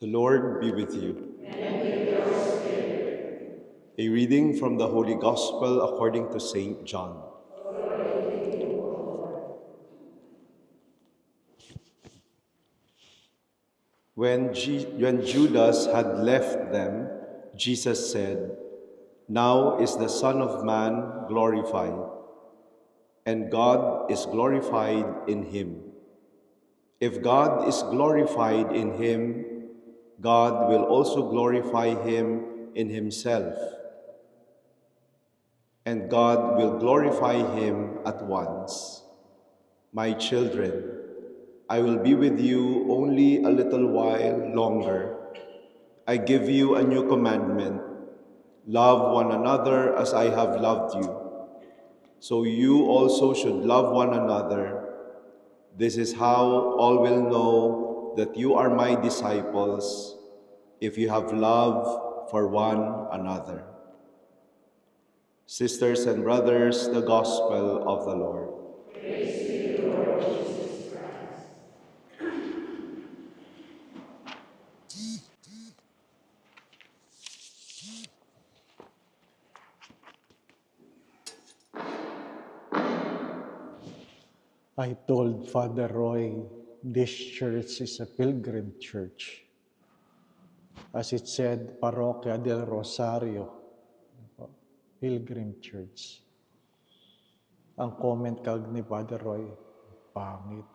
The Lord be with you. And with your spirit. A reading from the Holy Gospel according to St. John. When Judas had left them, Jesus said, "Now is the Son of Man glorified, and God is glorified in him. If God is glorified in him, God will also glorify him in himself, and God will glorify him at once. My children, I will be with you only a little while longer. I give you a new commandment: love one another as I have loved you. So you also should love one another. This is how all will know that you are my disciples, if you have love for one another." Sisters and brothers, the Gospel of the Lord. I told Father Roy this church is a pilgrim church. As it said, Parroquia del Rosario, pilgrim church. Ang comment kag ni Father Roy, pangit.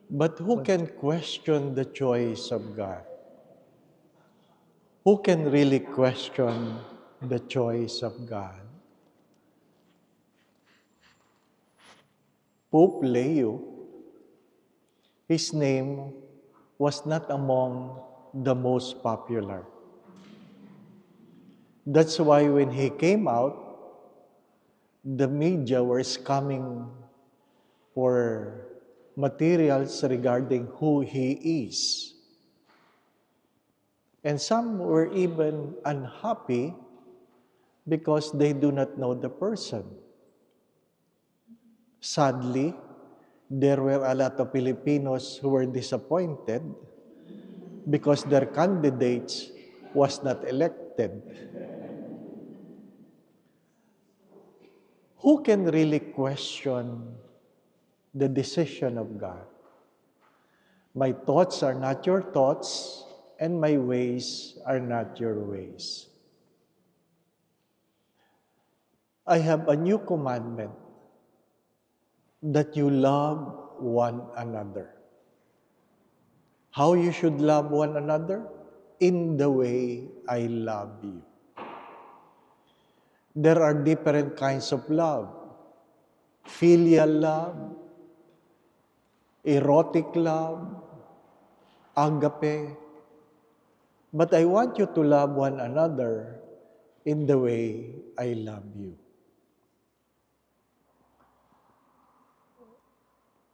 But who can question the choice of God? Who can really question the choice of God? Pope Leo, his name was not among the most popular. That's why when he came out, the media were scamming for materials regarding who he is. And some were even unhappy because they do not know the person. Sadly, there were a lot of Filipinos who were disappointed because their candidates was not elected. Who can really question the decision of God? My thoughts are not your thoughts, and my ways are not your ways. I have a new commandment, that you love one another. How you should love one another? In the way I love you. There are different kinds of love. Filial love, erotic love, agape. But I want you to love one another in the way I love you.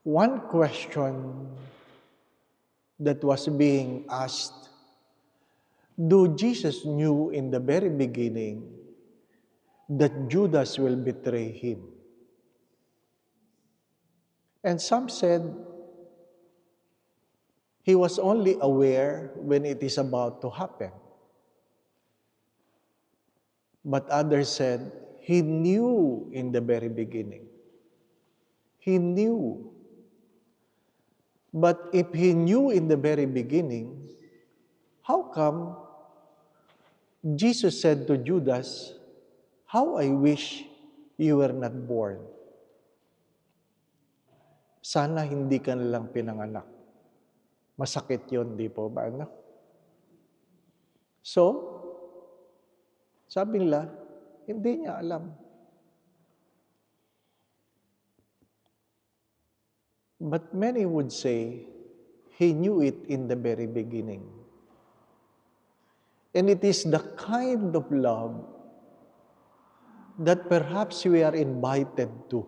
One question that was being asked, do Jesus knew in the very beginning that Judas will betray him? And some said he was only aware when it is about to happen. But others said he knew in the very beginning. He knew. But if he knew in the very beginning, how come Jesus said to Judas, "How I wish you were not born. Sana hindi ka nalang pinanganak." Masakit yun, di po ba? Ano? So, sabi nila, hindi niya alam. But many would say, he knew it in the very beginning. And it is the kind of love that perhaps we are invited to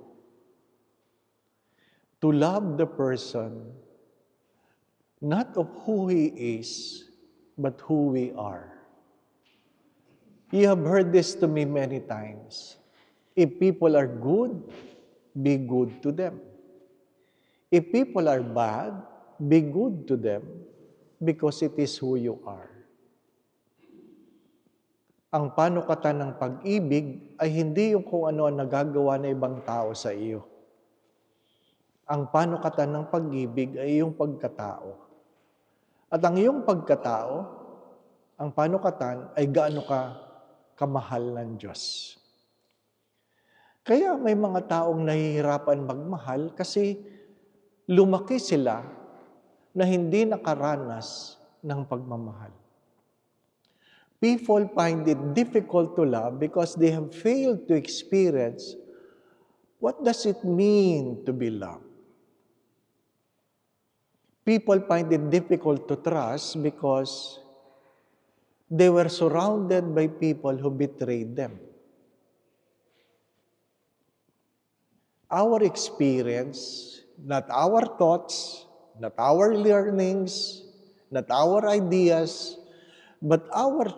love the person, not of who he is, but who we are. You have heard this to me many times. If people are good, be good to them. If people are bad, be good to them because it is who you are. Ang panukatan ng pag-ibig ay hindi yung kung ano ang nagagawa ng ibang tao sa iyo. Ang panukatan ng pag-ibig ay yung pagkatao. At ang iyong pagkatao, ang panukatan ay gaano ka kamahal ng Diyos. Kaya may mga taong nahihirapan magmahal kasi lumaki sila na hindi nakaranas ng pagmamahal. People find it difficult to love because they have failed to experience what does it mean to be loved. People find it difficult to trust because they were surrounded by people who betrayed them. Our experience, not our thoughts, not our learnings, not our ideas, but our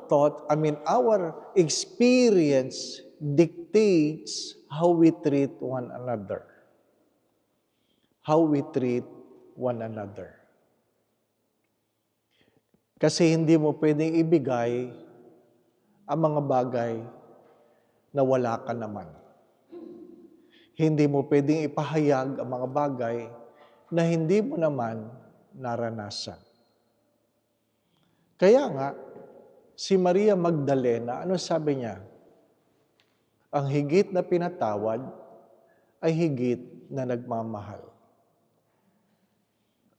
experience dictates how we treat one another. How we treat one another. Kasi hindi mo pwedeng ibigay ang mga bagay na wala ka naman. Hindi mo pwedeng ipahayag ang mga bagay na hindi mo naman naranasan. Kaya nga, si Maria Magdalena, ano sabi niya? Ang higit na pinatawad ay higit na nagmamahal.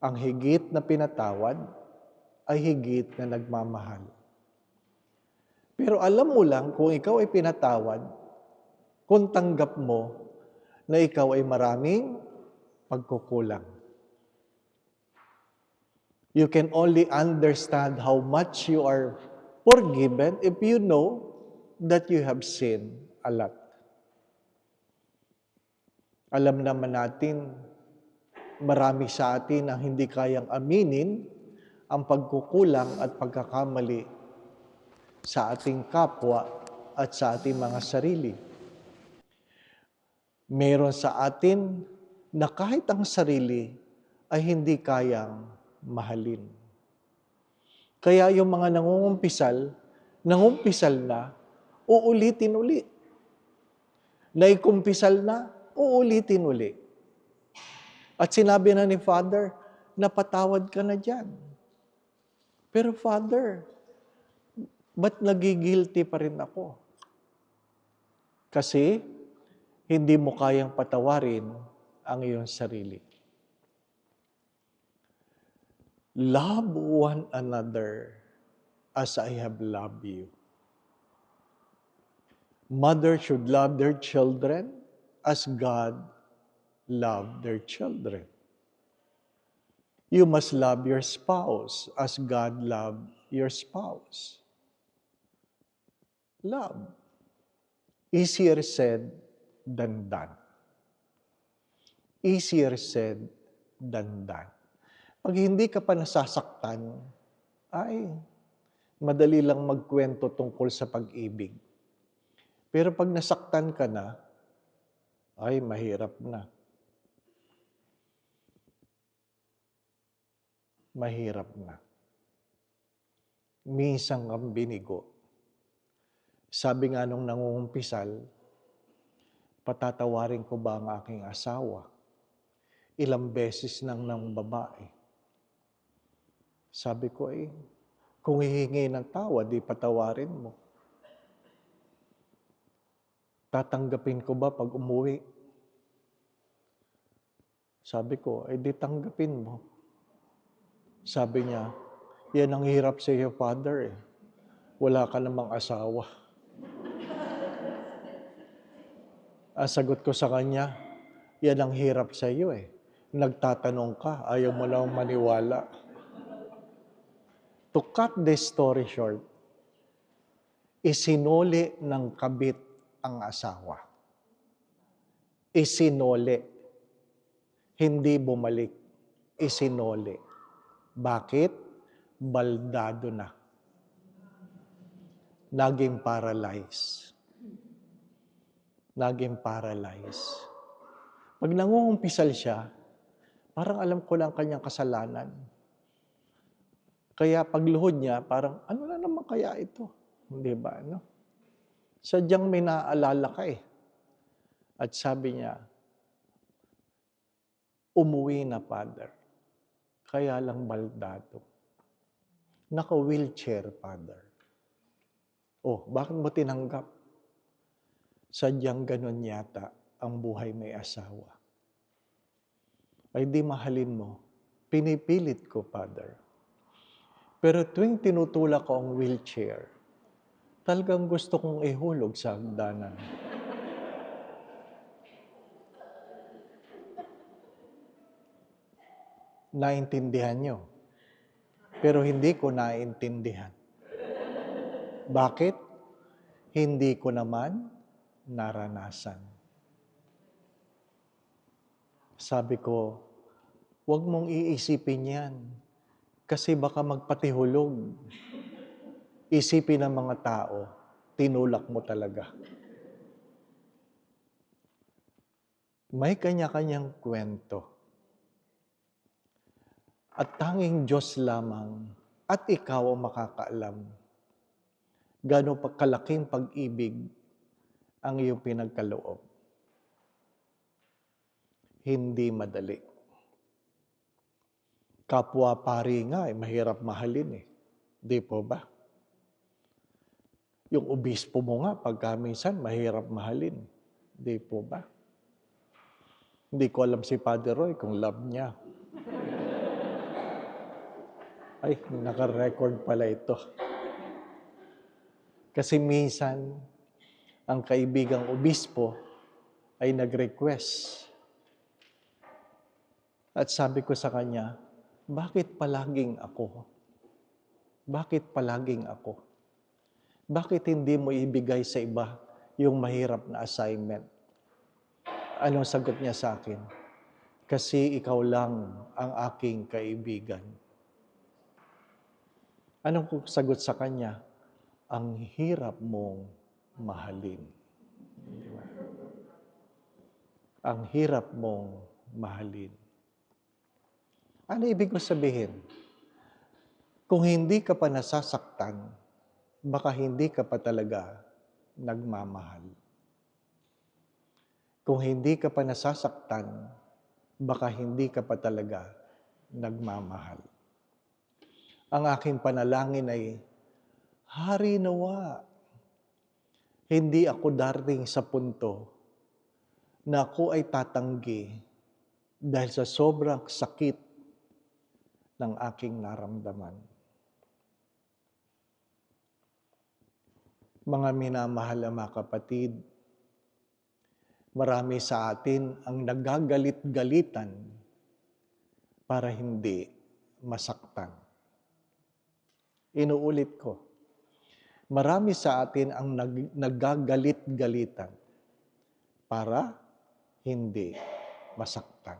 Ang higit na pinatawad ay higit na nagmamahal. Pero alam mo lang kung ikaw ay pinatawad, kung tanggap mo na ikaw ay maraming pagkukulang. You can only understand how much you are forgiven if you know that you have sinned a lot. Alam naman natin, marami sa atin ang hindi kayang aminin ang pagkukulang at pagkakamali sa ating kapwa at sa ating mga sarili. Meron sa atin na kahit ang sarili ay hindi kayang mahalin. Kaya yung mga nangungumpisal na, uulitin uli. Naikumpisal na, uulitin uli. At sinabi na ni Father, napatawad ka na dyan. Pero Father, ba't nagigilty pa rin ako? Kasi hindi mo kayang patawarin ang iyong sarili. Love one another as I have loved you. Mother should love their children as God loved their children. You must love your spouse as God loved your spouse. Love. Easier said than done. Easier said than done. Pag hindi ka pa nasasaktan, ay, madali lang magkwento tungkol sa pag-ibig. Pero pag nasaktan ka na, ay, mahirap na. Mahirap na. Minsan kang binigo. Sabi nga nung nangungumpisal, patatawarin ko ba ang aking asawa? Ilang beses nang babae. Sabi ko, kung hihingi ng tawad, di patawarin mo. Tatanggapin ko ba pag umuwi? Sabi ko, di tanggapin mo. Sabi niya, yan ang hirap sa iyo, Father. Wala ka namang asawa. Ang sagot ko sa kanya, yan ang hirap sa iyo Nagtatanong ka, ayaw mo lang maniwala. To cut this story short, isinuli ng kabit ang asawa. Isinuli. Hindi bumalik. Isinuli. Bakit? Baldado na. naging paralyzed. Naging paralyzed. Pag nangungumpisal siya, parang alam ko lang kanyang kasalanan. Kaya pagluhod niya, parang ano na naman kaya ito? Hindi ba? No? Sadyang may naaalala ka eh. At sabi niya, umuwi na, Father. Kaya lang baldado. Naka-wheelchair, Father. Oh, bakit mo tinanggap? Sadyang ganun yata ang buhay may asawa. Ay di mahalin mo. Pinipilit ko, Father. Pero tuwing tinutulak ko ang wheelchair, talagang gusto kong ihulog sa hagdanan. Naintindihan nyo. Pero hindi ko naintindihan. Bakit? Hindi ko naman naranasan. Sabi ko, huwag mong iisipin yan. Kasi baka magpatihulog. Isipin ng mga tao, tinulak mo talaga. May kanya-kanyang kwento. At tanging Diyos lamang at ikaw ang makakaalam gaano kalaking pag-ibig ang iyong pinagkaloob. Hindi madali. Kapwa pari nga, mahirap mahalin eh. Di po ba? Yung obispo mo nga, pagka minsan, mahirap mahalin. Di po ba? Hindi ko alam si Father Roy kung love niya. Ay, naka-record pala ito. Kasi minsan, ang kaibigang obispo ay nag-request. At sabi ko sa kanya, bakit palaging ako? Bakit palaging ako? Bakit hindi mo ibigay sa iba yung mahirap na assignment? Anong sagot niya sa akin? Kasi ikaw lang ang aking kaibigan. Anong sagot sa kanya? Ang hirap mong mahalin. Di ba? Ang hirap mong mahalin. Ano ibig ko sabihin? Kung hindi ka pa nasasaktan, baka hindi ka pa talaga nagmamahal. Kung hindi ka pa nasasaktan, baka hindi ka pa talaga nagmamahal. Ang aking panalangin ay, Hari nawa, hindi ako darating sa punto na ako ay tatanggi dahil sa sobrang sakit ng aking naramdaman. Mga minamahal na mga kapatid, marami sa atin ang nagagalit-galitan para hindi masaktan. Inuulit ko, marami sa atin ang nagagalit-galitan para hindi masaktan.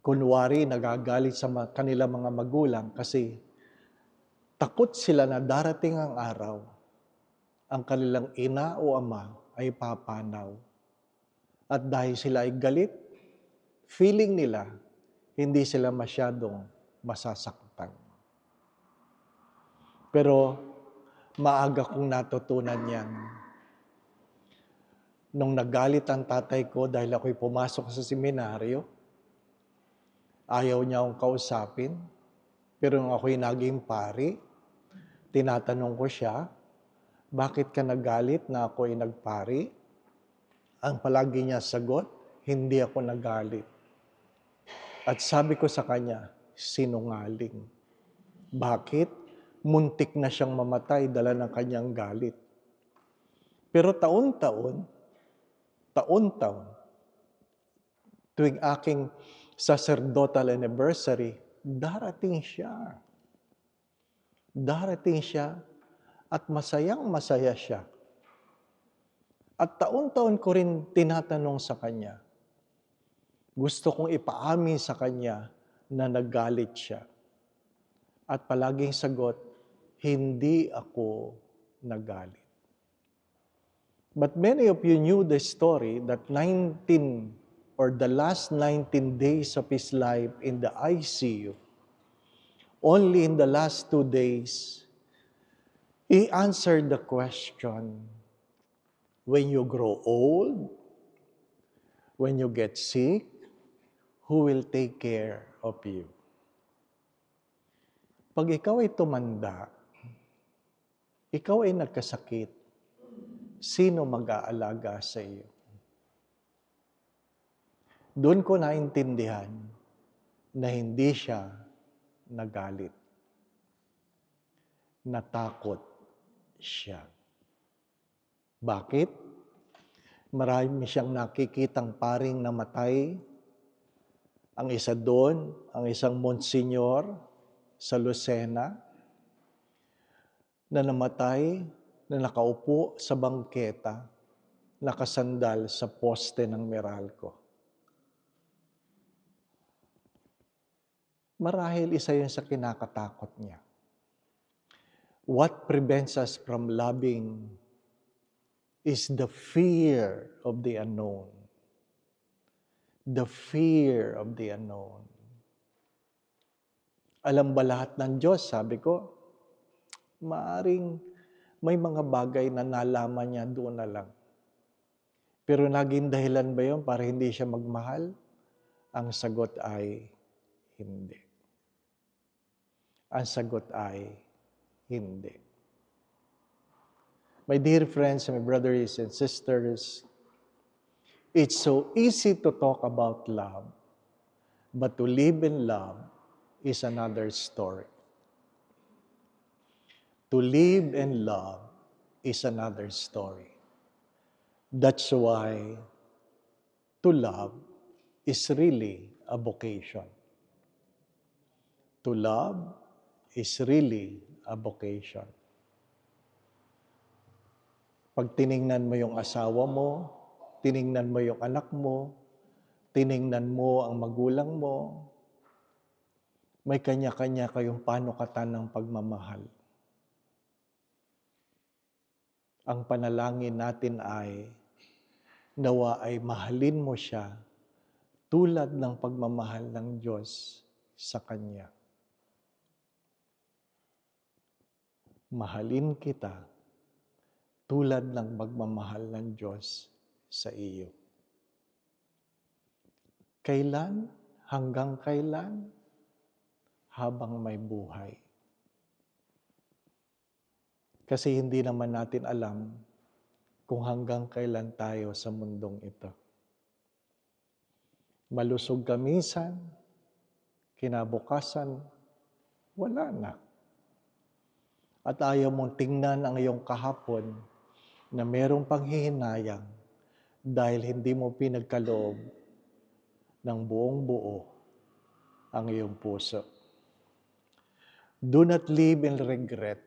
Kunwari, nagagalit sa kanilang mga magulang kasi takot sila na darating ang araw, ang kanilang ina o ama ay papanaw. At dahil sila ay galit, feeling nila, hindi sila masyadong masasaktan. Pero maaga kong natutunan yan. Nung nagalit ang tatay ko dahil ako'y pumasok sa seminaryo, ayaw niya akong kausapin. Pero nung ako'y naging pari, tinatanong ko siya, bakit ka nagalit na ako'y nagpari? Ang palagi niya sagot, hindi ako nagalit. At sabi ko sa kanya, sinungaling. Bakit? Muntik na siyang mamatay dala ng kanyang galit. Pero taon-taon, tuwing aking sacerdotal anniversary, darating siya. Darating siya at masayang-masaya siya. At taon-taon ko rin tinatanong sa kanya. Gusto kong ipaamin sa kanya na nagalit siya. At palaging sagot, hindi ako nagalit. But many of you knew the story that the last 19 days of his life in the ICU, only in the last 2 days, he answered the question, when you grow old, when you get sick, who will take care of you? Pag ikaw ay tumanda, ikaw ay nagkasakit, sino mag-aalaga sa iyo? Doon ko naintindihan na hindi siya nagalit. Natakot siya. Bakit? Marami siyang nakikitang paring namatay. Ang isa doon, ang isang Monsignor sa Lucena, na namatay, na nakaupo sa bangketa, nakasandal sa poste ng Meralco. Marahil isa yun sa kinakatakot niya. What prevents us from loving is the fear of the unknown. The fear of the unknown. Alam ba lahat ng Diyos? Sabi ko, maaring may mga bagay na nalaman niya doon na lang. Pero naging dahilan ba yun para hindi siya magmahal? Ang sagot ay hindi. Ang sagot ay hindi. My dear friends, my brothers and sisters, it's so easy to talk about love, but to live in love is another story. To live in love is another story. That's why to love is really a vocation. To love is really a vocation. Pag tiningnan mo yung asawa mo, tiningnan mo yung anak mo, tiningnan mo ang magulang mo, may kanya-kanya kayong panukatan ng pagmamahal. Ang panalangin natin ay, nawa ay mahalin mo siya tulad ng pagmamahal ng Diyos sa Kanya. Mahalin kita tulad ng pagmamahal ng Diyos sa iyo. Kailan? Hanggang kailan? Habang may buhay. Kasi hindi naman natin alam kung hanggang kailan tayo sa mundong ito. Malusog ka minsan, kinabukasan, wala na. At ayaw mong tingnan ang iyong kahapon na merong panghihinayang dahil hindi mo pinagkaloob ng buong buo ang iyong puso. Do not live in regret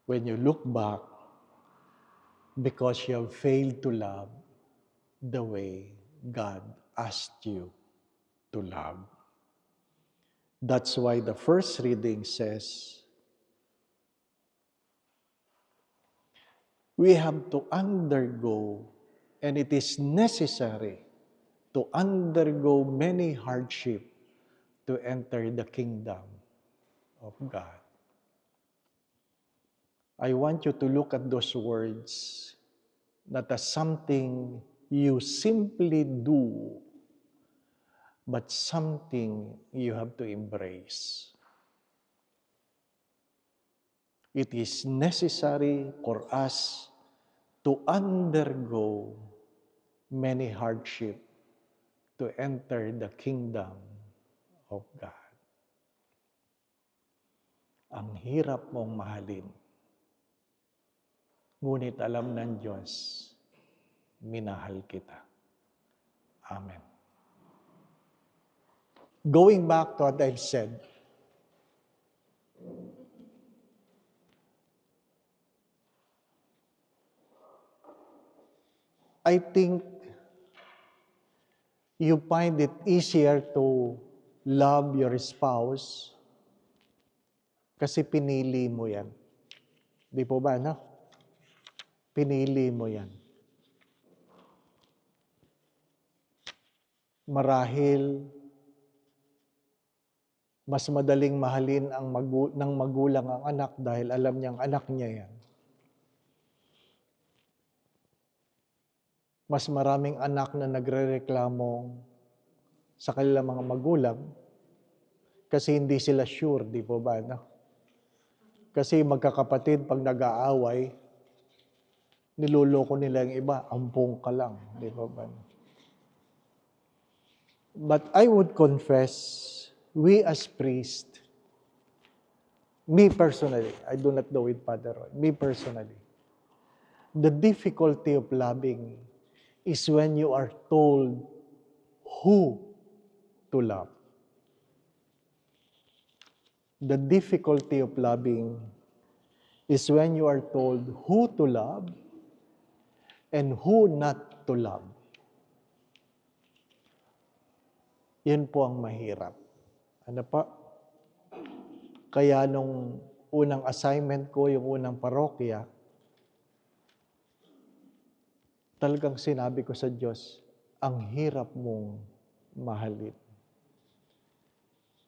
when you look back because you have failed to love the way God asked you to love. That's why the first reading says, we have to undergo, and it is necessary to undergo many hardships to enter the kingdom of God. I want you to look at those words not as something you simply do, but something you have to embrace. It is necessary for us to undergo many hardships to enter the kingdom of God. Ang hirap mong mahalin. Ngunit alam ng Diyos, minahal kita. Amen. Going back to what I've said, I think you find it easier to love your spouse Kasi pinili mo yan. Di po ba, no? Pinili mo yan. Marahil, mas madaling mahalin ng magulang ang anak dahil alam niyang anak niya yan. Mas maraming anak na nagrereklamo sa kanilang mga magulang kasi hindi sila sure, di po ba? No? Kasi magkakapatid, pag nag-aaway, niloloko nila yung iba, ampong ka lang, di po ba? But I would confess, we as priests, me personally, I do not know with Father Roy, me personally, the difficulty of loving is when you are told who to love. The difficulty of loving is when you are told who to love and who not to love. Yun po ang mahirap. Ano pa? Kaya nung unang assignment ko, yung unang parokya, talagang sinabi ko sa Diyos, ang hirap mong mahalin.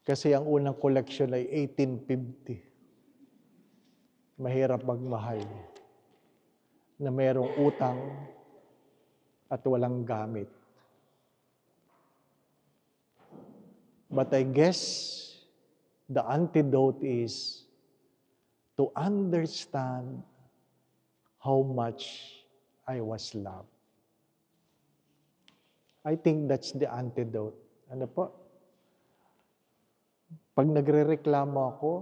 Kasi ang unang collection ay 1850. Mahirap magmahal na mayroong utang at walang gamit. But I guess the antidote is to understand how much I was loved. I think that's the antidote. Ano po? Pag nagrereklamo ako,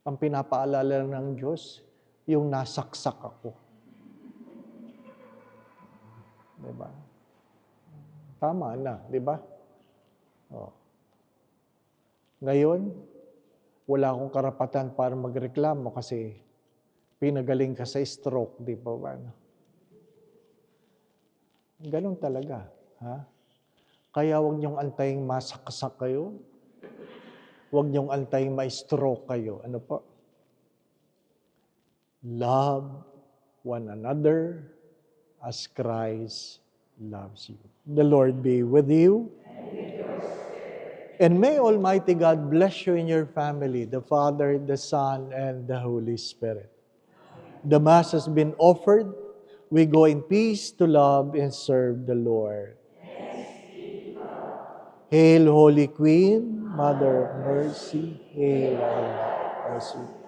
ang pinapaalala ng Diyos, yung nasaksak ako. Diba? Tama na, di ba? Oh. Ngayon, wala akong karapatan para magreklamo kasi pinagaling ka sa stroke, di ba ba? Ganun talaga. Ha? Kaya huwag niyong antayin masaksak kayo. Huwag niyong antayin ma-stroke kayo. Ano po? Love one another as Christ loves you. The Lord be with you. And may Almighty God bless you and your family, the Father, the Son, and the Holy Spirit. The Mass has been offered. We go in peace to love and serve the Lord. Hail, Holy Queen, Mother of Mercy. Hail our life, our sweet